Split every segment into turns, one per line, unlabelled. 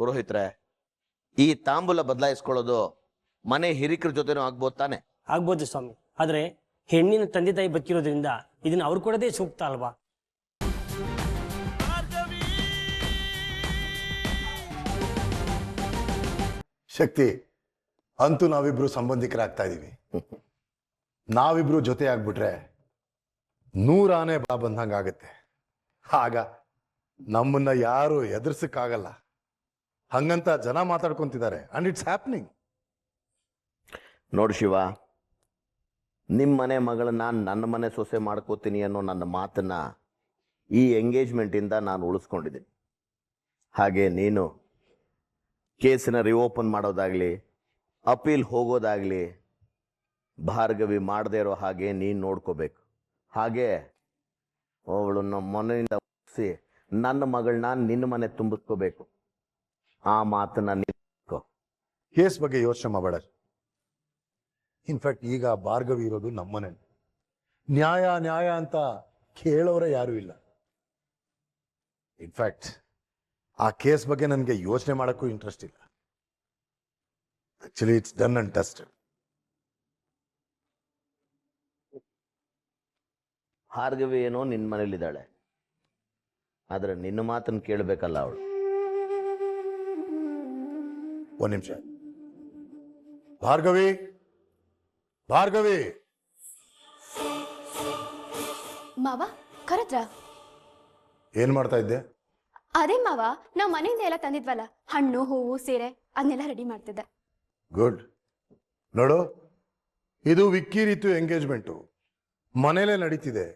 ಪುರೋಹಿತ್ರೆ, ಈ ತಾಂಬೂಲ ಬದಲಾಯಿಸ್ಕೊಳ್ಳೋದು ಮನೆ ಹಿರಿಕರ ಜೊತೆನೂ ಆಗ್ಬೋದು ತಾನೆ?
ಆಗ್ಬೋದು ಸ್ವಾಮಿ, ಆದ್ರೆ ಹೆಣ್ಣಿನ ತಂದೆ ತಾಯಿ ಬದುಕಿರೋದ್ರಿಂದ ಇದನ್ನ ಅವ್ರು ಕೊಡೋದೇ ಸೂಕ್ತ ಅಲ್ವಾ?
ಶಕ್ತಿ, ಅಂತೂ ನಾವಿಬ್ರು ಸಂಬಂಧಿಕರಾಗ್ತಾ ಇದೀವಿ. ನಾವಿಬ್ರು ಜೊತೆ ಆಗ್ಬಿಟ್ರೆ 100 ಆನೆ ಬಾ ಬಂದಂಗಾಗತ್ತೆ. ಆಗ ನಮ್ಮನ್ನ ಯಾರು ಎದುರಿಸಕ್ಕಾಗಲ್ಲ. ಹಂಗಂತ ಜನ ಮಾತಾಡ್ಕೊಂತಿದ್ದಾರೆ. And it's happening.
ನೋಡು ಶಿವ, ನಿಮ್ಮ ಮನೆ ಮಗಳನ್ನ ನನ್ನ ಮನೆ ಸೊಸೆ ಮಾಡ್ಕೋತೀನಿ ಅನ್ನೋ ನನ್ನ ಮಾತನ್ನ ಈ ಎಂಗೇಜ್ಮೆಂಟಿಂದ ನಾನು ಉಳಿಸ್ಕೊಂಡಿದ್ದೀನಿ. ಹಾಗೆ ನೀನು ಕೇಸನ್ನ ರಿಓಪನ್ ಮಾಡೋದಾಗ್ಲಿ, ಅಪೀಲ್ ಹೋಗೋದಾಗ್ಲಿ ಭಾರ್ಗವಿ ಮಾಡದೇ ಇರೋ ಹಾಗೆ ನೀನು ನೋಡ್ಕೋಬೇಕು. ಹಾಗೆ ಅವಳು ನಮ್ಮ ಮನೆಯಿಂದ ಮುಗಿಸಿ ನನ್ನ ಮಗಳನ್ನ ನಿನ್ನ ಮನೆ ತುಂಬಿಸ್ಕೋಬೇಕು. ಆ ಮಾತನ್ನ ನೀನು
ಕೇಸ್ ಬಗ್ಗೆ ಯೋಚನೆ ಮಾಡಬೇಡ. ಇನ್ಫ್ಯಾಕ್ಟ್ ಈಗ ಭಾರ್ಗವಿ ಇರೋದು ನಮ್ಮನೆ. ನ್ಯಾಯ ನ್ಯಾಯ ಅಂತ ಕೇಳೋರೆ ಯಾರೂ ಇಲ್ಲ. ಇನ್ಫ್ಯಾಕ್ಟ್ ಆ ಕೇಸ್ ಬಗ್ಗೆ ನನಗೆ ಯೋಚನೆ ಮಾಡೋಕ್ಕೂ ಇಂಟ್ರೆಸ್ಟ್ ಇಲ್ಲ. Actually it's done and tested.
Bhargavi ಏನೋ ನಿನ್ನ ಮನೇಲಿದ್ದಾಳೆ, ಆದ್ರೆ ನಿನ್ನ ಮಾತನ್ನು ಕೇಳಬೇಕಲ್ಲ ಅವಳು.
ಒಂದ್ ನಿಮಿಷ. ಭಾರ್ಗವಿ, ಭಾರ್ಗವಿ.
ಮಾವ ಕರೆದ್ರ?
ಏನ್ ಮಾಡ್ತಾ ಇದ್ದೆ?
ಅದೇ ಮಾವ, ನಾವ್ ಮನೆಯಿಂದ ಎಲ್ಲ ತಂದಿದ್ವಲ್ಲ, ಹಣ್ಣು ಹೂವು ಸೀರೆ ಅದನ್ನೆಲ್ಲ ರೆಡಿ ಮಾಡ್ತಿದ್ದೆ.
ಗುಡ್. ನೋಡು, ಇದು ವಿಕ್ಕಿ ರೀತು ಎಂಗೇಜ್ಮೆಂಟು. ಮನೇಲೆ ನಡೀತಿದೆ,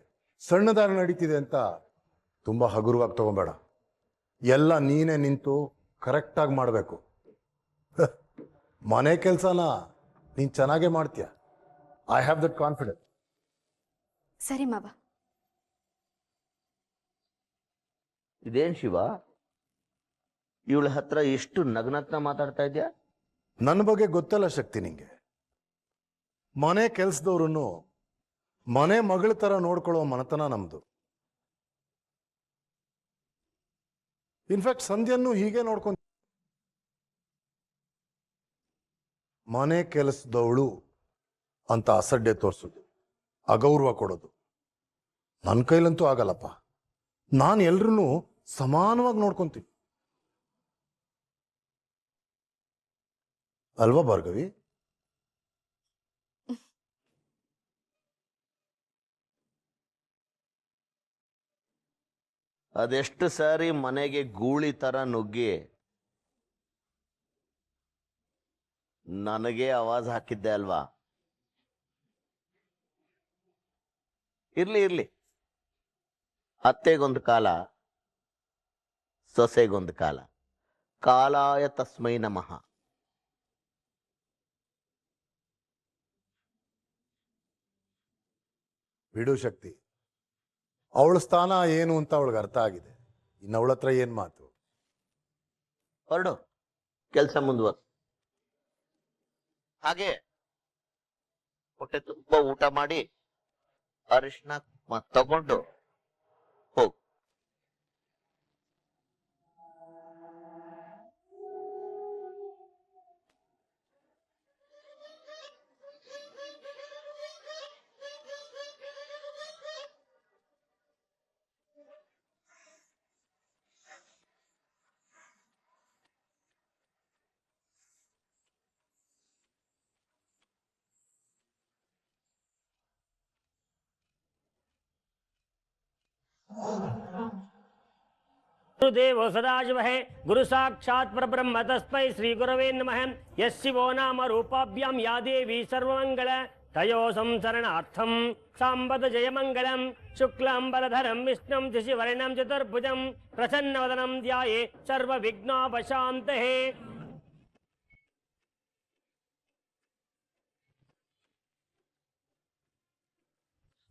ಸಣ್ಣದಾರ ನಡೀತಿದೆ ಅಂತ ತುಂಬಾ ಹಗುರವಾಗಿ ತಗೊಂಬೇಡ. ಎಲ್ಲ ನೀನೇ ನಿಂತು ಕರೆಕ್ಟಾಗಿ ಮಾಡಬೇಕು. ಮನೆ ಕೆಲಸನ ನೀನ್ ಚೆನ್ನಾಗೇ ಮಾಡ್ತೀಯ. I have that confidence.
ಸರಿ ಮಾವ.
ಇದೇನ್ ಶಿವ, ಇವಳ ಹತ್ರ ಎಷ್ಟು ನಗ್ನಗ್ನ ಮಾತಾಡ್ತಾ ಇದ್ಯಾ?
ನನ್ನ ಬಗ್ಗೆ ಗೊತ್ತಲ್ಲ ಶಕ್ತಿ ನಿಂಗೆ. ಮನೆ ಕೆಲ್ಸದವ್ರನ್ನು ಮನೆ ಮಗಳ ತರ ನೋಡ್ಕೊಳ್ಳೋ ಮನತನ ನಮ್ದು. ಇನ್ಫ್ಯಾಕ್ಟ್ ಸಂಧ್ಯನ್ನು ಹೀಗೆ ನೋಡ್ಕೊಂತ. ಮನೆ ಕೆಲಸದವಳು ಅಂತ ಅಸಡ್ಡೆ ತೋರಿಸೋದು, ಅಗೌರವ ಕೊಡೋದು ನನ್ನ ಕೈಲಂತೂ ಆಗಲ್ಲಪ್ಪ. ನಾನು ಎಲ್ರೂ ಸಮಾನವಾಗಿ ನೋಡ್ಕೊಂತೀನಿ ಅಲ್ವಾ ಭಾರ್ಗವಿ?
ಅದೆಷ್ಟು ಸಾರಿ ಮನೆಗೆ ಗೂಳಿ ತರ ನುಗ್ಗಿ ನನಗೆ ಆವಾಜ್ ಹಾಕಿದ್ದೆ ಅಲ್ವಾ? ಇರ್ಲಿ ಇರ್ಲಿ, ಅತ್ತೆಗೊಂದು ಕಾಲ, ಸೊಸೆಗೊಂದು ಕಾಲ. ಕಾಲಾಯ ತಸ್ಮೈ ನಮಃ.
ಬಿಡು ಶಕ್ತಿ, ಅವಳ ಸ್ಥಾನ ಏನು ಅಂತ ಅವಳಿಗೆ ಅರ್ಥ ಆಗಿದೆ. ಇನ್ನು ಅವಳ ಹತ್ರ ಏನ್ ಮಾತು?
ಹೊರಡು, ಕೆಲಸ ಮುಂದುವರ್. ಹಾಗೆ ಹೊಟ್ಟೆ ತುಂಬಾ ಊಟ ಮಾಡಿ ಅರಿಶಿನ ತಗೊಂಡು ಹೋಗು.
गुरुदेवो सदाशिवः गुरु साक्षात् परब्रह्म तस्मै श्री गुरवे नमः। यस्शिवो नाम रूपाभ्यां या देवी सर्वमंगल तयो संसरणार्थं सांबद जयमंगलम। शुक्लांबरधरं विष्णुं शशिवर्णं चतुर्भुजं प्रसन्नवदनं ध्याये सर्वविघ्नोपशान्तये।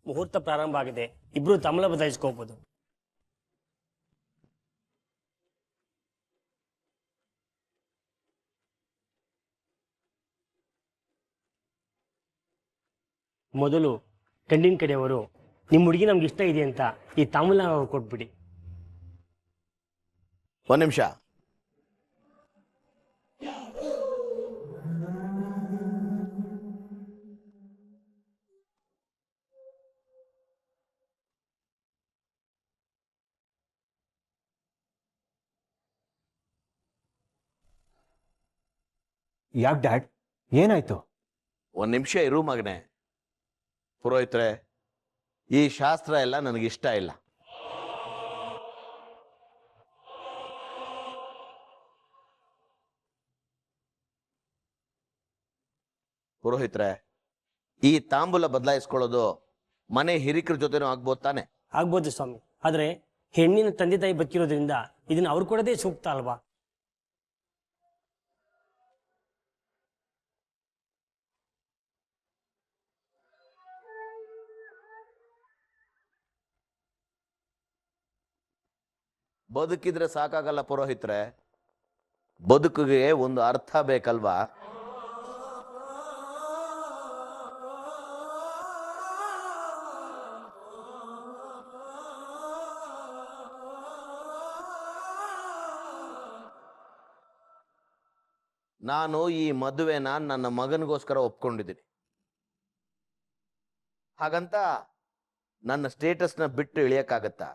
ಮುಹೂರ್ತ ಪ್ರಾರಂಭ ಆಗಿದೆ, ಇಬ್ರು ತಮಲ ಬದಲಾಯಿಸ್ಕೋಬಹುದು. ಮೊದಲು ಗಂಡಿನ ಕಡೆಯವರು ನಿಮ್ಮ ಹುಡುಗಿ ನಮ್ಗೆ ಇಷ್ಟ ಇದೆ ಅಂತ ಈ ತಾಂಬೂಲ ಕೊಟ್ಬಿಡಿ.
ಒಂದ್ ನಿಮಿಷ.
ಯಾಕೆ ಡ್ಯಾಡ್, ಏನಾಯ್ತು?
ಒಂದು ನಿಮಿಷ ಇರು ಮಗನೆ. ಪುರೋಹಿತ್ರೆ, ಈ ಶಾಸ್ತ್ರ ಎಲ್ಲ ನನಗಿಷ್ಟ ಇಲ್ಲ. ಪುರೋಹಿತ್ರೆ, ಈ ತಾಂಬೂಲ ಬದಲಾಯಿಸ್ಕೊಳ್ಳೋದು ಮನೆ ಹಿರಿಕರ ಜೊತೆನೂ ಆಗ್ಬೋದು ತಾನೆ?
ಆಗ್ಬೋದು ಸ್ವಾಮಿ, ಆದ್ರೆ ಹೆಣ್ಣಿನ ತಂದೆ ತಾಯಿ ಬದುಕಿರೋದ್ರಿಂದ ಇದನ್ನ ಅವ್ರು ಕೊಡೋದೇ ಸೂಕ್ತ ಅಲ್ವಾ?
ಬದುಕಿದ್ರೆ ಸಾಕಾಗಲ್ಲ ಪುರೋಹಿತ್ರೆ, ಬದುಕಿಗೆ ಒಂದು ಅರ್ಥ ಬೇಕಲ್ವಾ? ನಾನು ಈ ಮದುವೆನ ನನ್ನ ಮಗನಿಗೋಸ್ಕರ ಒಪ್ಕೊಂಡಿದ್ದೀನಿ. ಹಾಗಂತ ನನ್ನ ಸ್ಟೇಟಸ್ನ ಬಿಟ್ಟು ಇಳಿಯಕ್ಕಾಗತ್ತಾ?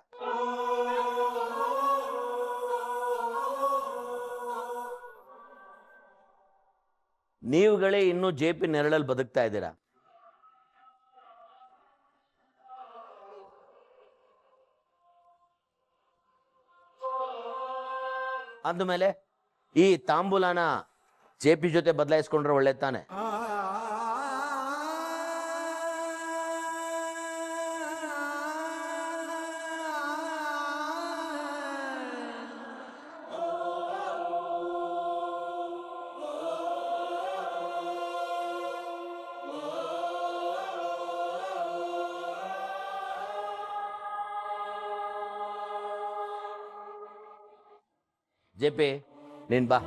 ನೀವುಗಳೇ ಇನ್ನೂ ಜೆ.ಪಿ. ನೆರಳಲ್ಲಿ ಬದುಕ್ತಾ ಇದ್ದೀರಾ. ಅಂದಮೇಲೆ ಈ ತಾಂಬೂಲನ ಜೆ.ಪಿ. ಜೊತೆ ಬದಲಾಯಿಸ್ಕೊಂಡ್ರೆ ಒಳ್ಳೆ ತಾನೆ? ಜೆ.ಪಿ. ನೀನ್ ಬಾ.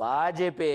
ಬಾ ಜೆ.ಪಿ.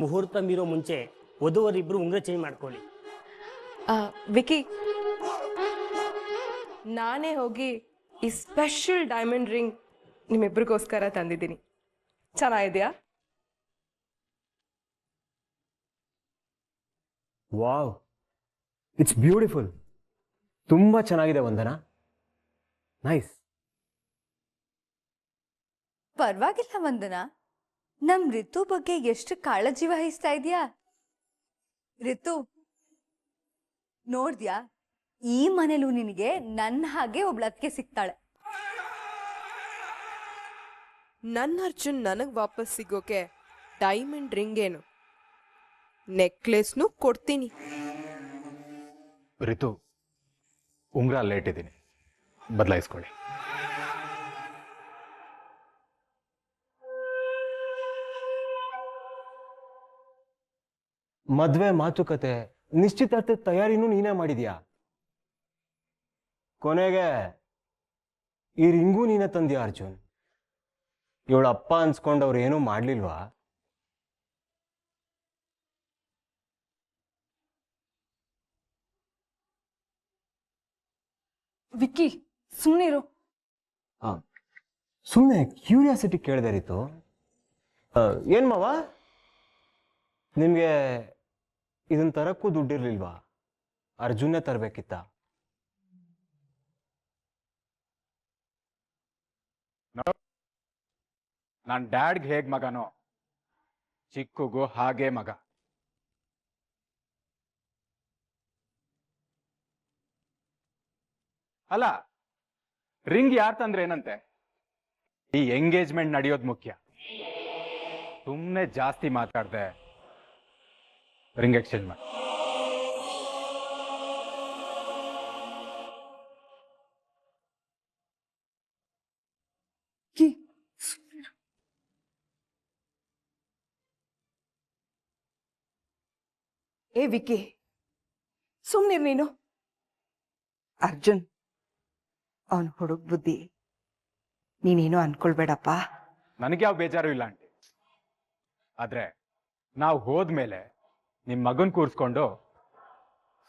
ಮುಹೂರ್ತ ಮೀರೋ ಮುಂಚೆ ವಧುವರಿಬ್ರು ಉಂಗ್ರ ಚೇಂಜ್ ಮಾಡ್ಕೊಳ್ಳಿ.
ವಿಕಿ, ನಾನೇ ಹೋಗಿ ಈ ಸ್ಪೆಷಲ್ ಡೈಮಂಡ್ ರಿಂಗ್ ನಿಮ್ಮಿಬ್ರಿಗೋಸ್ಕರ ತಂದಿದ್ದೀನಿ. ಚೆನ್ನಾಗಿದೆಯಾ?
Wow, it's beautiful. ತುಂಬ ಚೆನ್ನಾಗಿದೆ ವಂದನಾ. ನೈಸ್.
ಪರವಾಗಿಲ್ಲ ವಂದನಾ, ನಮ್ ರಿತು ಬಗ್ಗೆ ಎಷ್ಟು ಕಾಳಜಿ ವಹಿಸ್ತಾ ಇದೀಯಾ. ರಿತು, ನೋಡ್ದ್ಯಾ, ಈ ಮನೇಲೂ ನಿನಗೆ ನನ್ನ ಹಾಗೆ ಒಬ್ಳತ್ಗೆ ಸಿಗ್ತಾಳೆ.
ನನ್ನ ಅರ್ಜುನ್ ನನಗೆ ವಾಪಸ್ ಸಿಗೋಕೆ ಡೈಮಂಡ್ ರಿಂಗ್ ಏನು ನೆಕ್ಲೆಸ್ನು ಕೊಡ್ತೀನಿ.
ರಿತು, ಉಂಗ್ರ ಲೇಟ್ ಇದ್ದೀನಿ, ಬದಲಾಯಿಸ್ಕೊಳ್ಳಿ.
ಮದ್ವೆ ಮಾತುಕತೆ ನಿಶ್ಚಿತಾರ್ಥದ ತಯಾರಿನೂ ನೀನೇ ಮಾಡಿದ್ಯಾ. ಕೊನೆಗೆ ಈ ರಿಂಗೂ ನೀನೇ ತಂದ್ಯಾ ಅರ್ಜುನ್. ಇವಳ ಅಪ್ಪ ಅನ್ಸ್ಕೊಂಡವ್ರು ಏನೂ ಮಾಡ್ಲಿಲ್ವಾ?
ವಿಕ್ಕಿ ಸುಮ್ಮನಿರು.
ಸುಮ್ಮನೆ ಕ್ಯೂರಿಯಾಸಿಟಿ ಕೇಳಿದೆ ರೀತು. ಏನ್ ಮಾವ, ನಿಮ್ಗೆ ಇದನ್ನ ತರಕ್ಕೂ ದುಡ್ಡಿರ್ಲಿಲ್ವಾ? ಅರ್ಜುನ್ನೇ ತರಬೇಕಿತ್ತ?
ನಾನು ಡ್ಯಾಡ್ಗೆ ಹೇಗ್ ಮಗನೋ, ಚಿಕ್ಕಗೂ ಹಾಗೆ ಮಗ. ಅಲ್ಲ, ರಿಂಗ್ ಯಾರು ತಂದ್ರೆ ಏನಂತೆ? ಈ ಎಂಗೇಜ್ಮೆಂಟ್ ನಡೆಯೋದು ಮುಖ್ಯ. ಸುಮ್ಮನೆ ಜಾಸ್ತಿ ಮಾತಾಡ್ದೆ ರಿಂಗ್ ಎಕ್ಸ್ಚೇಂಜ್ ಮಾಡಿ.
ಏ ವಿಕ್ಕಿ, ಸುಮ್ನಿರ್ ನೀನು. ಅರ್ಜುನ್ ಅವನ್ ಹುಡುಗ ಬುದ್ಧಿ, ನೀನೇನು ಅನ್ಕೊಳ್ಬೇಡಪ್ಪ.
ನನಗೆ ಯಾವ ಬೇಜಾರು ಇಲ್ಲ ಆಂಟಿ. ಆದ್ರೆ ನಾವು ಹೋದ್ಮೇಲೆ ನಿಮ್ಮ ಮಗನ್ ಕೂರಿಸ್ಕೊಂಡು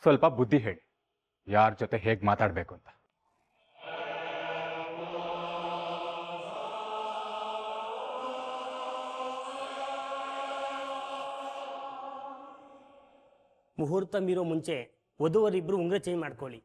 ಸ್ವಲ್ಪ ಬುದ್ಧಿ ಹೇಳಿ, ಯಾರ ಜೊತೆ ಹೇಗೆ ಮಾತಾಡಬೇಕು ಅಂತ.
ಮುಹೂರ್ತ ಮೀರೋ ಮುಂಚೆ ವಧುವರಿಬ್ರು ಉಂಗ್ರ ಚೇಂಜ್ ಮಾಡ್ಕೊಳ್ಳಿ.